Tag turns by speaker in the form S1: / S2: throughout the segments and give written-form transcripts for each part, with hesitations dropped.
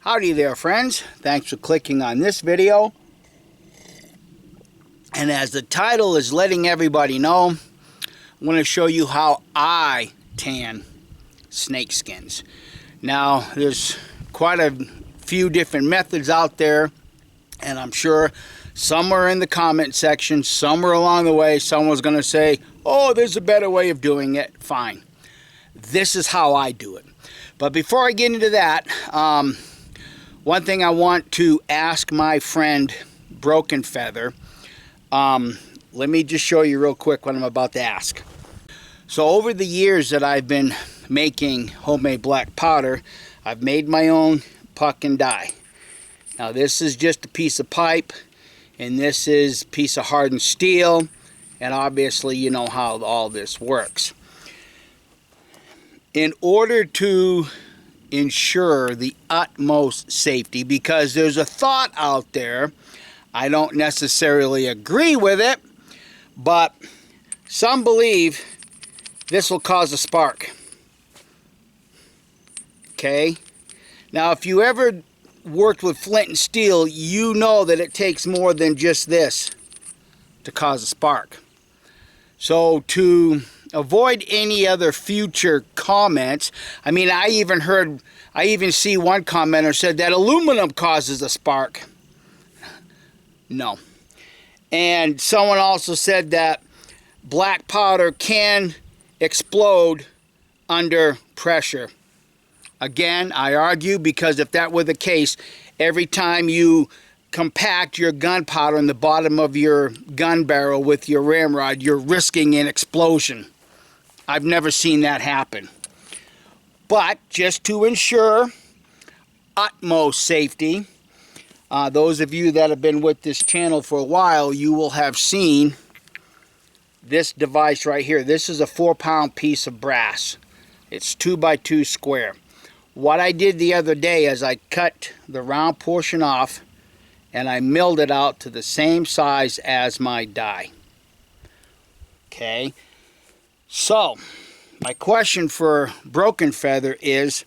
S1: Howdy there, friends. Thanks for clicking on this video. And as the title is letting everybody know, I'm going to show you how I tan snake skins. Now, there's quite a few different methods out there, and I'm sure somewhere in the comment section, somewhere along the way, someone's going to say, oh, there's a better way of doing it. Fine. This is how I do it. But before I get into that, one thing I want to ask my friend Broken Feather, let me just show you real quick what I'm about to ask. So over the years that I've been making homemade black powder, I've made my own puck and dye. Now this is just a piece of pipe, and this is a piece of hardened steel, and obviously you know how all this works. In order to ensure the utmost safety, because there's a thought out there, I don't necessarily agree with it, but some believe this will cause a spark. Okay? Now if you ever worked with flint and steel, you know that it takes more than just this to cause a spark. So to avoid any other future comments, I mean, I even see one commenter said that aluminum causes a spark. No. And someone also said that black powder can explode under pressure. Again, I argue, because if that were the case, every time you compact your gunpowder in the bottom of your gun barrel with your ramrod, you're risking an explosion. I've never seen that happen. But just to ensure utmost safety, those of you that have been with this channel for a while, you will have seen this device right here. This is a 4-pound piece of brass. It's 2x2 square. What I did the other day is I cut the round portion off and I milled it out to the same size as my die. Okay. So, my question for Broken Feather is,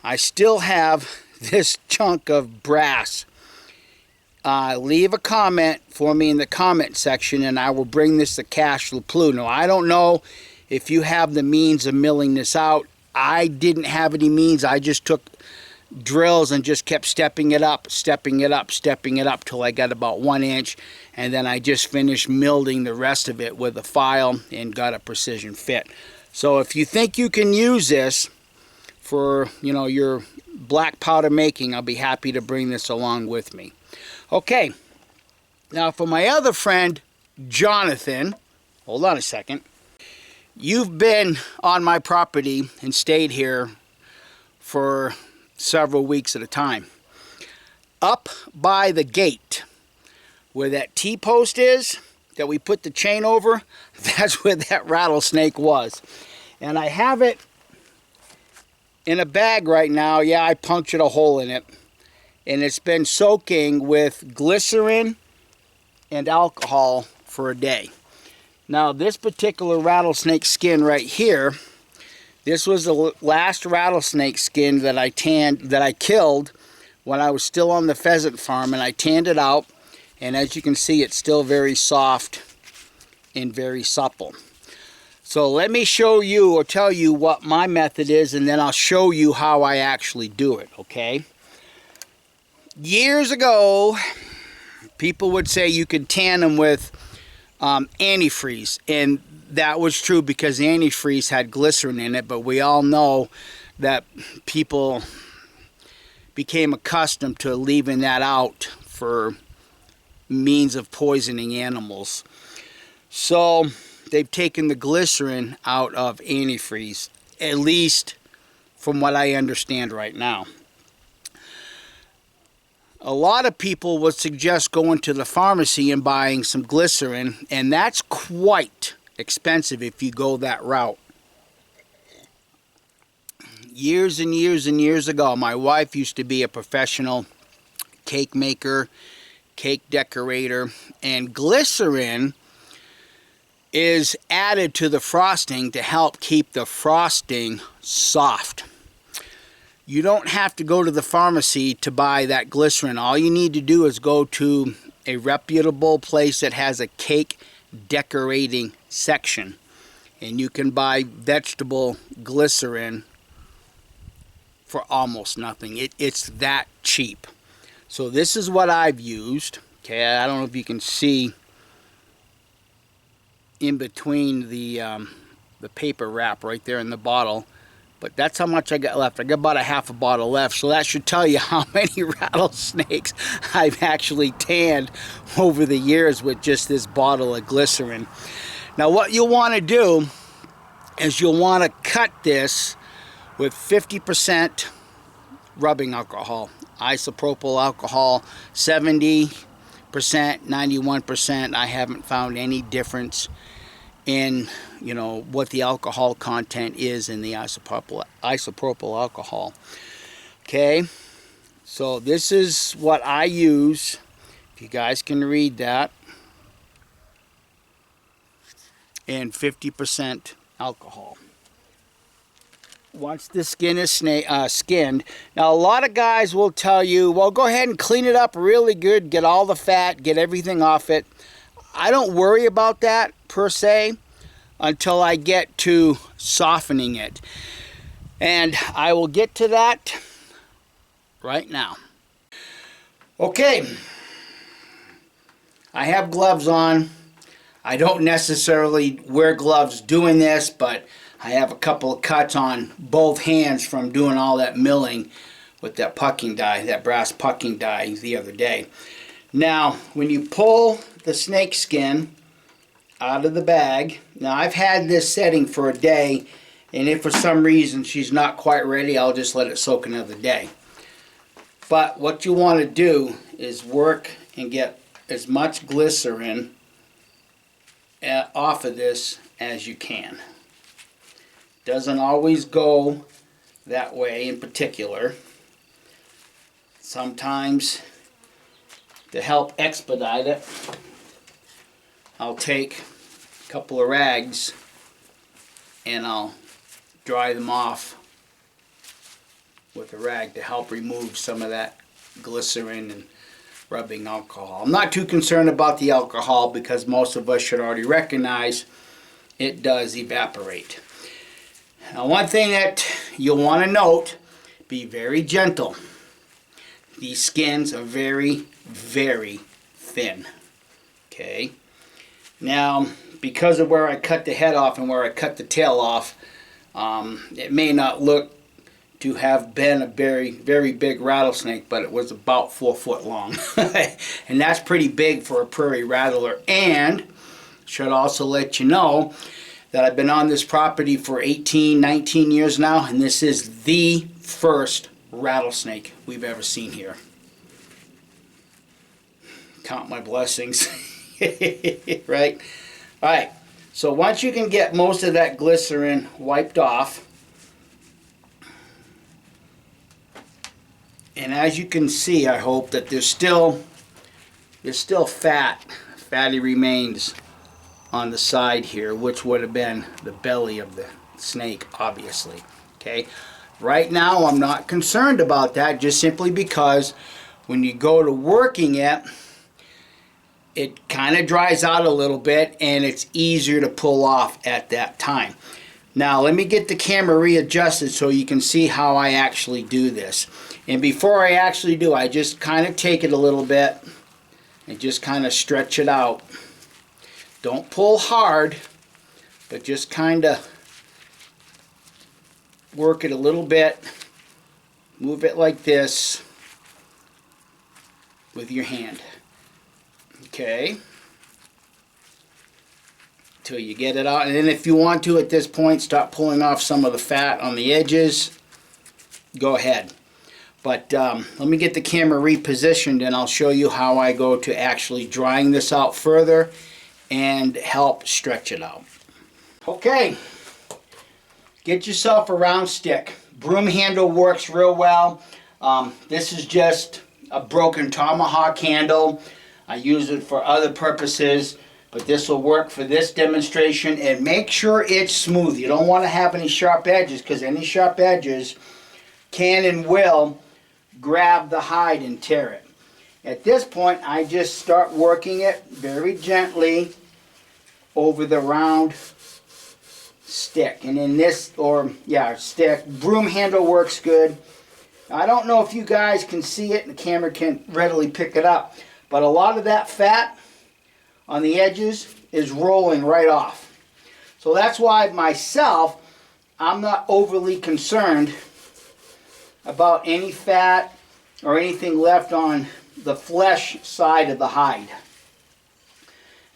S1: I still have this chunk of brass. Leave a comment for me in the comment section and I will bring this to Cache La Plu. Now, I don't know if you have the means of milling this out. I didn't have any means. I just took drills and just kept stepping it up till I got about 1 inch, and then I just finished milding the rest of it with a file and got a precision fit. So if you think you can use this for, you know, your black powder making, I'll be happy to bring this along with me. Okay, now for my other friend Jonathan, hold on a second. You've been on my property and stayed here for several weeks at a time. Up by the gate where that T-post is that we put the chain over, that's where that rattlesnake was. And I have it in a bag right now. Yeah, I punctured a hole in it. And it's been soaking with glycerin and alcohol for a day. Now this particular rattlesnake skin right here, this was the last rattlesnake skin that I killed when I was still on the pheasant farm, and I tanned it out, and as you can see, it's still very soft and very supple. So let me show you or tell you what my method is, and then I'll show you how I actually do it, okay? Years ago, people would say you could tan them with antifreeze, and that was true because the antifreeze had glycerin in it, but we all know that people became accustomed to leaving that out for means of poisoning animals. So they've taken the glycerin out of antifreeze, at least from what I understand right now. A lot of people would suggest going to the pharmacy and buying some glycerin, and that's quite expensive if you go that route. Years and years and years ago, my wife used to be a professional cake maker, cake decorator, and glycerin is added to the frosting to help keep the frosting soft. You don't have to go to the pharmacy to buy that glycerin. All you need to do is go to a reputable place that has a cake decorating section. And you can buy vegetable glycerin for almost nothing. It's that cheap. So this is what I've used. Okay, I don't know if you can see in between the paper wrap right there in the bottle. But that's how much I got left. I got about a half a bottle left. So that should tell you how many rattlesnakes I've actually tanned over the years with just this bottle of glycerin. Now what you'll want to do is you'll want to cut this with 50% rubbing alcohol. Isopropyl alcohol, 70%, 91%. I haven't found any difference in, you know, what the alcohol content is in the isopropyl alcohol. Okay, so this is what I use. If you guys can read that. And 50% alcohol. Once the skin is skinned, now a lot of guys will tell you, well, go ahead and clean it up really good, get all the fat, get everything off it. I don't worry about that per se until I get to softening it. And I will get to that right now. Okay, I have gloves on. I don't necessarily wear gloves doing this, but I have a couple of cuts on both hands from doing all that milling with that pucking die, that brass pucking die the other day. Now, when you pull the snake skin out of the bag, now I've had this setting for a day, and if for some reason she's not quite ready, I'll just let it soak another day. But what you want to do is work and get as much glycerin off of this as you can. Doesn't always go that way in particular. Sometimes, to help expedite it, I'll take a couple of rags and I'll dry them off with a rag to help remove some of that glycerin and rubbing alcohol. I'm not too concerned about the alcohol because most of us should already recognize it does evaporate. Now, one thing that you'll want to note, be very gentle. These skins are very, very thin. Okay. Now, because of where I cut the head off and where I cut the tail off, it may not look to have been a very, very big rattlesnake, but it was about 4 foot long. And that's pretty big for a prairie rattler. And should also let you know that I've been on this property for 18, 19 years now, and this is the first rattlesnake we've ever seen here. Count my blessings. Right? Alright, so once you can get most of that glycerin wiped off, and as you can see, I hope that there's still fatty remains on the side here, which would have been the belly of the snake, obviously. Okay, right now I'm not concerned about that, just simply because when you go to working it, it kind of dries out a little bit and it's easier to pull off at that time. Now let me get the camera readjusted so you can see how I actually do this. And before I actually do, I just kind of take it a little bit and just kind of stretch it out. Don't pull hard, but just kind of work it a little bit. Move it like this with your hand. Okay. Until you get it out. And then if you want to at this point, start pulling off some of the fat on the edges. Go ahead. But let me get the camera repositioned and I'll show you how I go to actually drying this out further and help stretch it out. Okay, get yourself a round stick. Broom handle works real well. This is just a broken tomahawk handle. I use it for other purposes, but this will work for this demonstration. And make sure it's smooth. You don't want to have any sharp edges, because any sharp edges can and will grab the hide and tear it. At this point, I just start working it very gently over the round stick. And in this, stick, broom handle works good. I don't know if you guys can see it, and the camera can readily pick it up, but a lot of that fat on the edges is rolling right off. So that's why myself, I'm not overly concerned about any fat or anything left on the flesh side of the hide.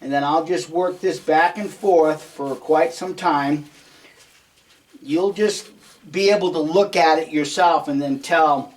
S1: And then I'll just work this back and forth for quite some time. You'll just be able to look at it yourself and then tell,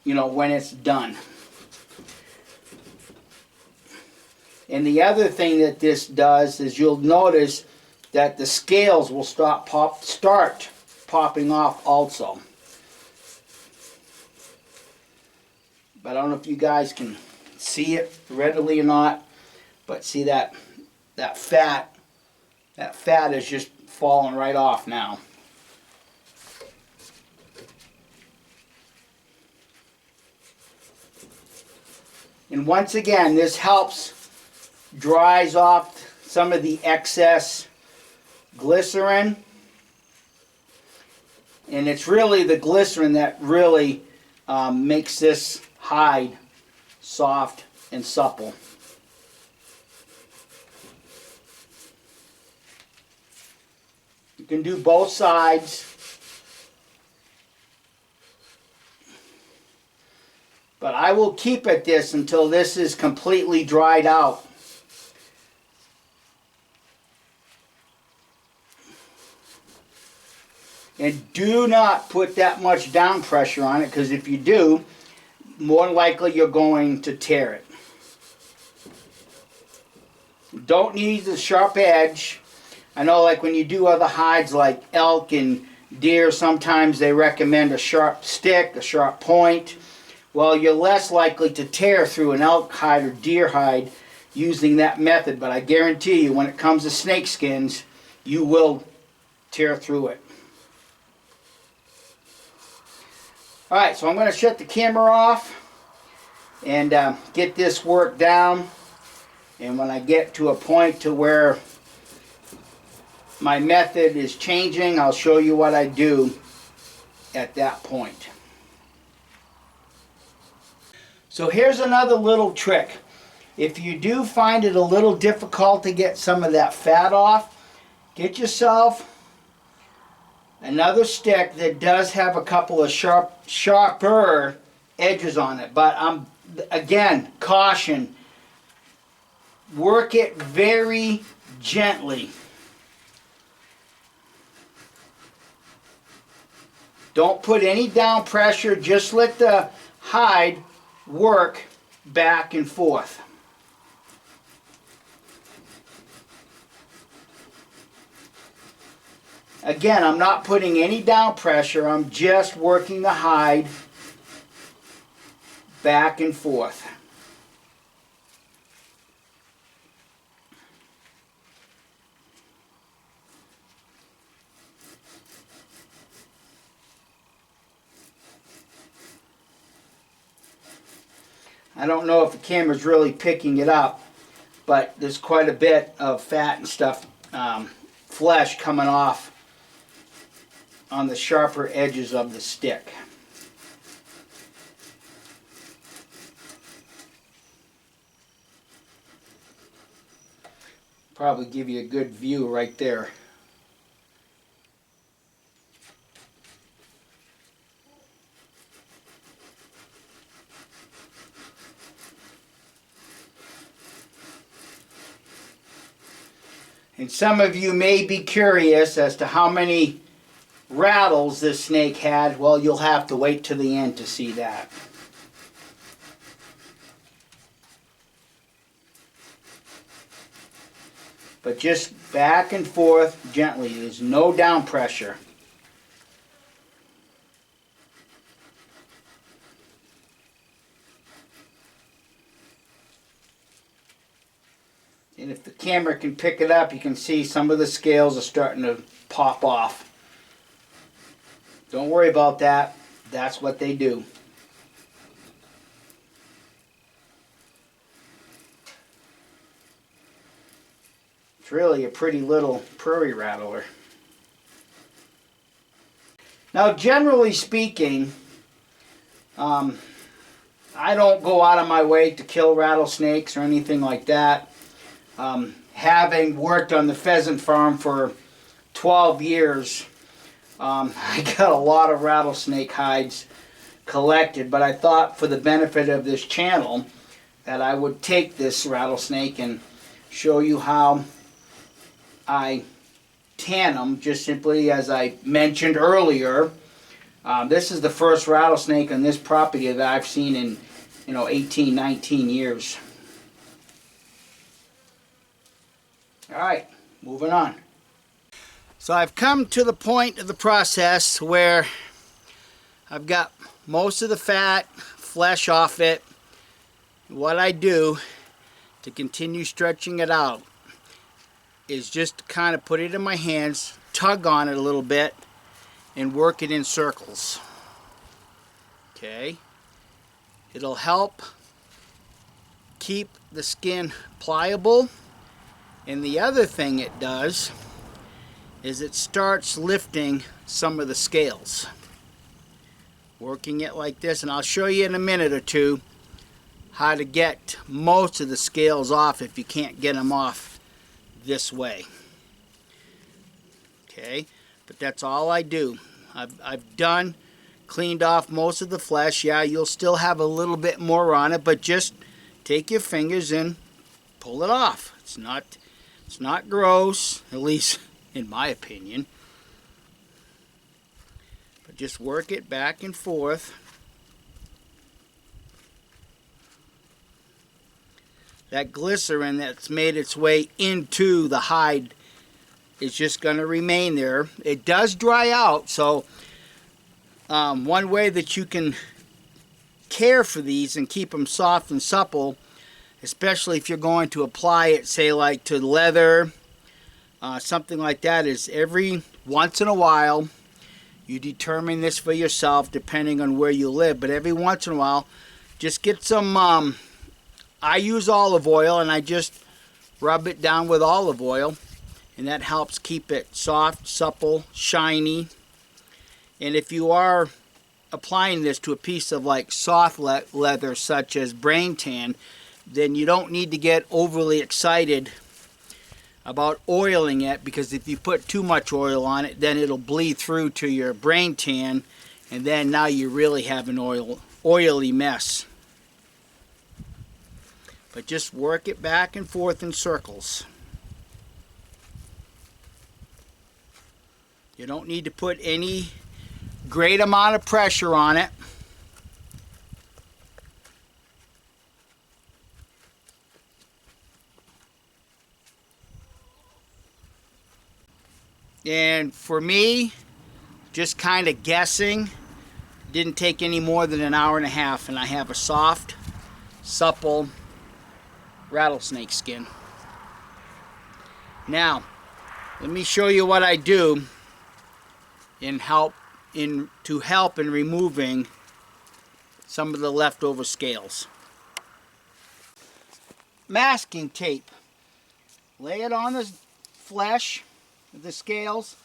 S1: when it's done. And the other thing that this does is you'll notice that the scales will start popping off also. But I don't know if you guys can see it readily or not, but see that fat is just falling right off now. And once again, this helps dries off some of the excess glycerin. And it's really the glycerin that really makes this hide soft and supple. You can do both sides, but I will keep at this until this is completely dried out. And do not put that much down pressure on it, because if you do, more likely you're going to tear it. Don't need the sharp edge. I know, like when you do other hides like elk and deer, sometimes they recommend a sharp stick, a sharp point. Well, you're less likely to tear through an elk hide or deer hide using that method, but I guarantee you when it comes to snake skins, you will tear through it. Alright, so I'm going to shut the camera off and get this work down. And when I get to a point to where my method is changing, I'll show you what I do at that point. So here's another little trick. If you do find it a little difficult to get some of that fat off, get yourself another stick that does have a couple of sharper edges on it. But again, caution, work it very gently. Don't put any down pressure, just let the hide work back and forth. Again, I'm not putting any down pressure, I'm just working the hide back and forth. I don't know if the camera's really picking it up, but there's quite a bit of fat and stuff, flesh coming off on the sharper edges of the stick. Probably give you a good view right there. And some of you may be curious as to how many rattles this snake had. Well, you'll have to wait to the end to see that. But just back and forth gently. There's no down pressure. And if the camera can pick it up, you can see some of the scales are starting to pop off. Don't worry about that. that's what they do. It's really a pretty little prairie rattler. Now, generally speaking, I don't go out of my way to kill rattlesnakes or anything like that. Having worked on the pheasant farm for 12 years, I got a lot of rattlesnake hides collected, but I thought for the benefit of this channel that I would take this rattlesnake and show you how I tan them, just simply as I mentioned earlier. This is the first rattlesnake on this property that I've seen in 18, 19 years. Alright, moving on. So I've come to the point of the process where I've got most of the fat, flesh off it. What I do to continue stretching it out is just kind of put it in my hands, tug on it a little bit, and work it in circles. Okay? It'll help keep the skin pliable. And the other thing it does is it starts lifting some of the scales. Working it like this, and I'll show you in a minute or two how to get most of the scales off if you can't get them off this way. Okay, but that's all I do. I've done, cleaned off most of the flesh. Yeah, you'll still have a little bit more on it, but just take your fingers and pull it off. It's not gross, at least in my opinion. But just work it back and forth. That glycerin that's made its way into the hide is just going to remain there. It does dry out, so one way that you can care for these and keep them soft and supple, especially if you're going to apply it, say like to leather, something like that, is every once in a while, you determine this for yourself depending on where you live, but every once in a while, just get some, I use olive oil and I just rub it down with olive oil, and that helps keep it soft, supple, shiny. And if you are applying this to a piece of like soft leather such as brain tan, then you don't need to get overly excited about oiling it, because if you put too much oil on it, then it'll bleed through to your brain tan, and then now you really have an oily mess. But just work it back and forth in circles. You don't need to put any great amount of pressure on it. And for me, just kind of guessing, didn't take any more than an hour and a half, and I have a soft, supple rattlesnake skin. Now, let me show you what I do to help in removing some of the leftover scales. Masking tape. Lay it on the flesh, the scales,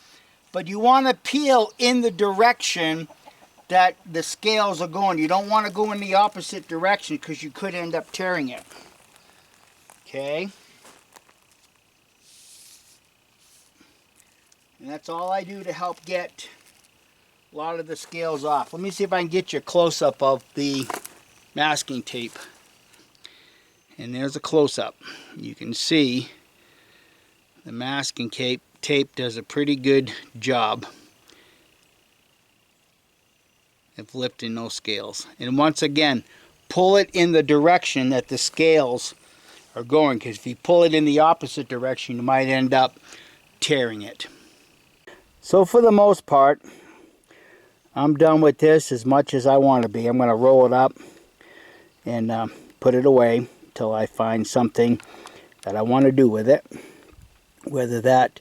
S1: but you want to peel in the direction that the scales are going. You don't want to go in the opposite direction because you could end up tearing it. Okay? And that's all I do to help get a lot of the scales off. Let me see if I can get you a close-up of the masking tape. And there's a close-up. You can see the masking tape does a pretty good job of lifting those scales. And once again, pull it in the direction that the scales are going, because if you pull it in the opposite direction, you might end up tearing it. So for the most part, I'm done with this as much as I want to be. I'm going to roll it up and put it away until I find something that I want to do with it. Whether that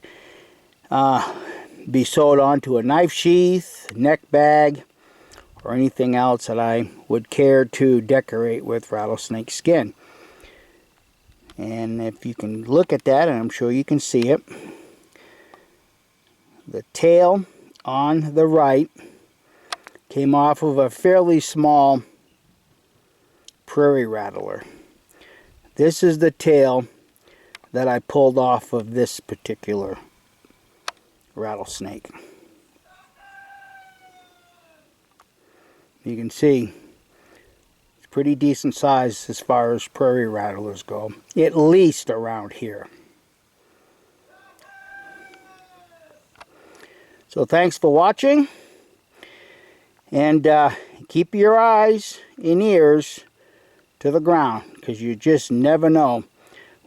S1: be sewed onto a knife sheath, neck bag, or anything else that I would care to decorate with rattlesnake skin. And if you can look at that, and I'm sure you can see it, the tail on the right came off of a fairly small prairie rattler. This is the tail that I pulled off of this particular rattlesnake. You can see it's pretty decent size as far as prairie rattlers go, at least around here. So thanks for watching, and keep your eyes and ears to the ground, because you just never know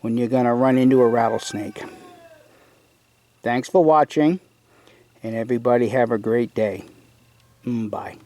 S1: when you're going to run into a rattlesnake. Thanks for watching, and everybody have a great day. Bye.